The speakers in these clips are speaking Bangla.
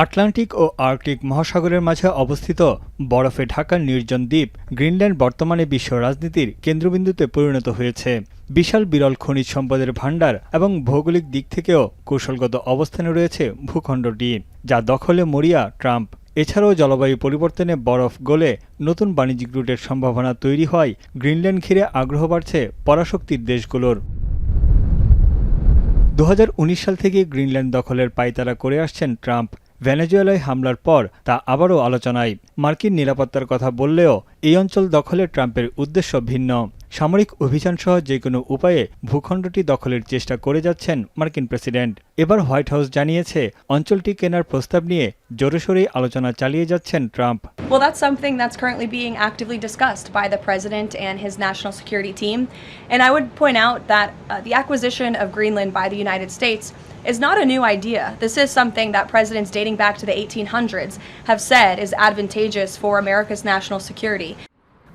আটলান্টিক ও আর্কটিক মহাসাগরের মাঝে অবস্থিত বরফে ঢাকা নির্জন দ্বীপ গ্রিনল্যান্ড বর্তমানে বিশ্ব রাজনীতির কেন্দ্রবিন্দুতে পরিণত হয়েছে। বিশাল বিরল খনিজ সম্পদের ভাণ্ডার এবং ভৌগোলিক দিক থেকেও কৌশলগত অবস্থানে রয়েছে ভূখণ্ডটি, যা দখলে মরিয়া ট্রাম্প। এছাড়াও জলবায়ু পরিবর্তনে বরফ গলে নতুন বাণিজ্যিক রুটের সম্ভাবনা তৈরি হয় গ্রিনল্যান্ড ঘিরে আগ্রহ বাড়ছে পরাশক্তির দেশগুলোর। 2019 সাল থেকে গ্রিনল্যান্ড দখলের পায়তারা করে আসছেন ট্রাম্প। ভেনেজুয়েলায় হামলার পর তা আবারও আলোচনায়। মার্কিন নিরাপত্তার কথা বললেও এই অঞ্চল দখলে ট্রাম্পের উদ্দেশ্য ভিন্ন। সামরিক অভিযানসহ যেকোনো উপায়ে ভূখণ্ডটি দখলের চেষ্টা করে যাচ্ছেন মার্কিন প্রেসিডেন্ট। এবার হোয়াইট হাউস জানিয়েছে অঞ্চলটি কেনার প্রস্তাব নিয়ে জোরেশোরেই আলোচনা চালিয়ে যাচ্ছেন Trump. Well, that's something that's currently being actively discussed by the president and his national security team. And I would point out that the acquisition of Greenland by the United States is not a new idea. This is something that presidents dating back to the 1800s have said is advantageous for America's national security.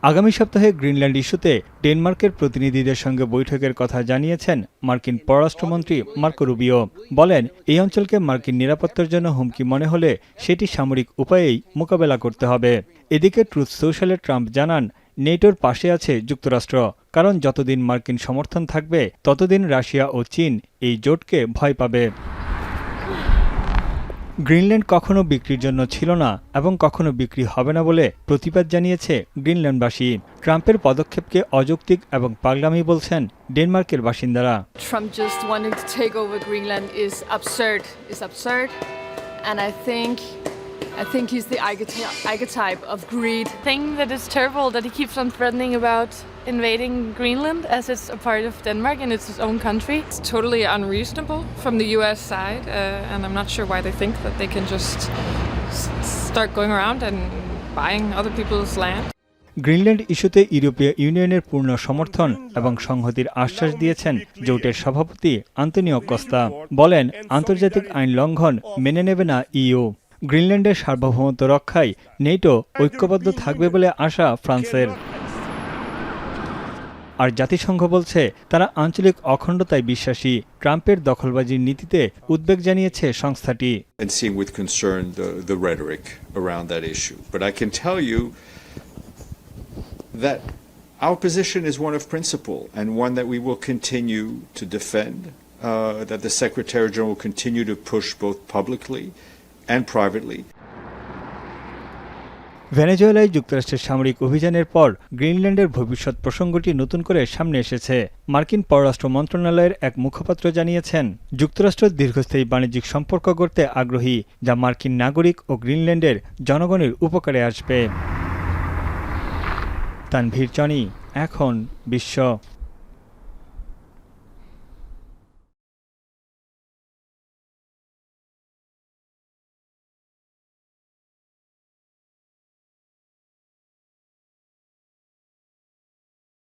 আগামী সপ্তাহে গ্রিনল্যান্ড ইস্যুতে ডেনমার্কের প্রতিনিধিদের সঙ্গে বৈঠকের কথা জানিয়েছেন মার্কিন পররাষ্ট্রমন্ত্রী মার্কো রুবিও। বলেন, এই অঞ্চলকে মার্কিন নিরাপত্তার জন্য হুমকি মনে হলে সেটি সামরিক উপায়েই মোকাবেলা করতে হবে। এদিকে ট্রুথ সোশ্যালে ট্রাম্প জানান, নেটোর পাশে আছে যুক্তরাষ্ট্র, কারণ যতদিন মার্কিন সমর্থন থাকবে ততদিন রাশিয়া ও চীন এই জোটকে ভয় পাবে। গ্রিনল্যান্ড কখনো বিক্রির জন্য ছিল না এবং কখনো বিক্রি হবে না বলে প্রতিবাদ জানিয়েছে গ্রিনল্যান্ডবাসী। ট্রাম্পের পদক্ষেপকে অযৌক্তিক এবং পাগলামি বলছেন ডেনমার্কের বাসিন্দারা। Trump just wanting to take over Greenland is absurd. And I think he's the archetype of greed. I think that it's terrible that he keeps on threatening about invading Greenland as it's a part of Denmark and it's his own country. It's totally unreasonable from the US side, and I'm not sure why they think that they can just start going around and buying other people's land. Greenland ইস্যুতে ইউরোপীয় ইউনিয়নের পূর্ণ সমর্থন এবং সংহতির আশ্বাস দিয়েছেন জোটের সভাপতি আন্তোনিও কস্তা। বলেন, আন্তর্জাতিক আইন লঙ্ঘন মেনে নেবে না ইইউ। গ্রিনল্যান্ডের সার্বভৌমত্ব রক্ষায় নেটো ঐক্যবদ্ধ থাকবে বলে আশা ফ্রান্সের। আর জাতিসংঘ বলছে তারা আঞ্চলিক অখণ্ডতায় বিশ্বাসী। ট্রাম্পের দখলবাজির নীতিতে উদ্বেগ জানিয়েছে সংস্থাটি। And seeing with concern the rhetoric around that issue. But I can tell you that our position is one of principle and one that we will continue to defend, that the Secretary General will continue to push both publicly and privately. ভেনেজুয়েলায় যুক্তরাষ্ট্রের সামরিক অভিযানের পর গ্রিনল্যান্ডের ভবিষ্যৎ প্রসঙ্গটি নতুন করে সামনে এসেছে। মার্কিন পররাষ্ট্র মন্ত্রণালয়ের এক মুখপাত্র জানিয়েছেন, যুক্তরাষ্ট্র দীর্ঘস্থায়ী বাণিজ্যিক সম্পর্ক গড়তে আগ্রহী, যা মার্কিন নাগরিক ও গ্রিনল্যান্ডের জনগণের উপকারে আসবে। তানভীর জনি, এখন বিশ্ব।